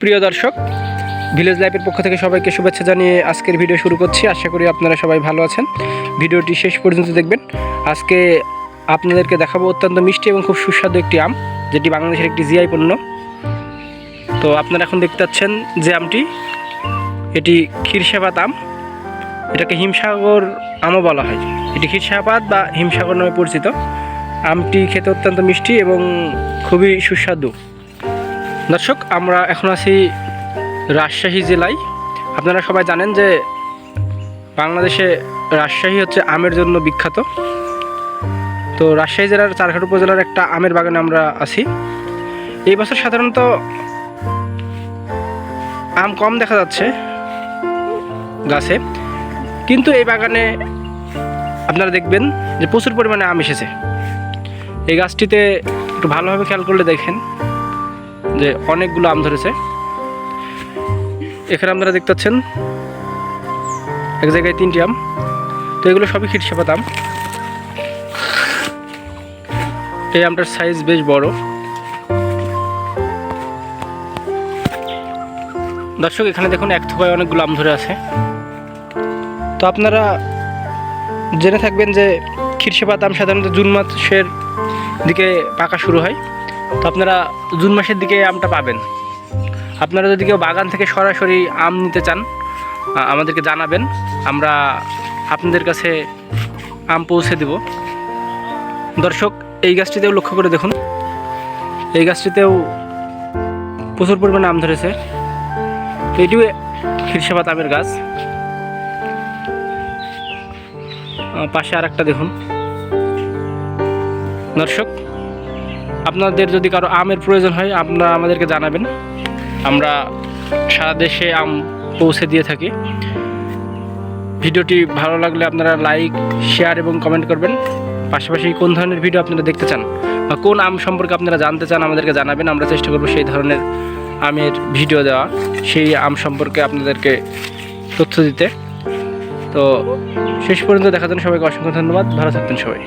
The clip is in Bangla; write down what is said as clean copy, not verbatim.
প্রিয় দর্শক, ভিলেজ লাইফের পক্ষ থেকে সবাইকে শুভেচ্ছা জানিয়ে আজকের ভিডিও শুরু করছি। আশা করি আপনারা সবাই ভালো আছেন। ভিডিওটি শেষ পর্যন্ত দেখবেন। আজকে আপনাদেরকে দেখাবো অত্যন্ত মিষ্টি এবং খুব সুস্বাদু একটি আম, যেটি বাংলাদেশের একটি জিআই পণ্য। তো আপনারা এখন দেখতে পাচ্ছেন যে আমটি, এটি ক্ষীরসাপাত আম। এটাকে হিমসাগর আমও বলা হয়। এটি ক্ষীরসাপাত বা হিমসাগর নামে পরিচিত। আমটি খেতে অত্যন্ত মিষ্টি এবং খুবই সুস্বাদু। দর্শক, আমরা এখন আছি রাজশাহী জেলায়। আপনারা সবাই জানেন যে বাংলাদেশে রাজশাহী হচ্ছে আমের জন্য বিখ্যাত। তো রাজশাহী জেলার চারঘাট উপজেলার একটা আমের বাগানে আমরা আছি। এই বছর সাধারণত আম কম দেখা যাচ্ছে গাছে, কিন্তু এই বাগানে আপনারা দেখবেন যে প্রচুর পরিমাণে আম এসেছে। এই গাছটিতে একটু ভালোভাবে খেয়াল করলে দেখেন যে অনেকগুলো আম ধরেছে। এখানে আপনারা দেখতে পাচ্ছেন এক জায়গায় 3টি আম। তো এগুলো সবই ক্ষীরসাপাত আম। এই আমটার সাইজ বেশ বড়। দর্শক, এখানে দেখুন এক থোকায় অনেকগুলো আম ধরে আছে। তো আপনারা জেনে থাকবেন যে ক্ষীরসাপাত আম সাধারণত জুন মাসের দিকে পাকা শুরু হয়। তো আপনারা জুন মাসের দিকে আমটা পাবেন। আপনারা যদি কেউ বাগান থেকে সরাসরি আম নিতে চান, আমাদেরকে জানাবেন, আমরা আপনাদের কাছে আম পৌঁছে দেব। দর্শক, এই গাছটিতেও লক্ষ্য করে দেখুন, এই গাছটিতেও প্রচুর পরিমাণে আম ধরেছে। এটিও ক্ষীরসাপাত আমের গাছ। পাশে আর একটা দেখুন। দর্শক, আপনাদের যদি কারো আমের প্রয়োজন হয়, আপনারা আমাদেরকে জানাবেন, আমরা সারা দেশে আম পৌঁছে দিয়ে থাকি। ভিডিওটি ভালো লাগলে আপনারা লাইক, শেয়ার এবং কমেন্ট করবেন। পাশাপাশি কোন ধরনের ভিডিও আপনারা দেখতে চান বা কোন আম সম্পর্কে আপনারা জানতে চান, আমাদেরকে জানাবেন। আমরা চেষ্টা করব সেই ধরনের আমের ভিডিও দেওয়া, সেই আম সম্পর্কে আপনাদেরকে তথ্য দিতে। তো শেষ পর্যন্ত দেখার জন্য সবাইকে অসংখ্য ধন্যবাদ। ভালো থাকবেন সবাই।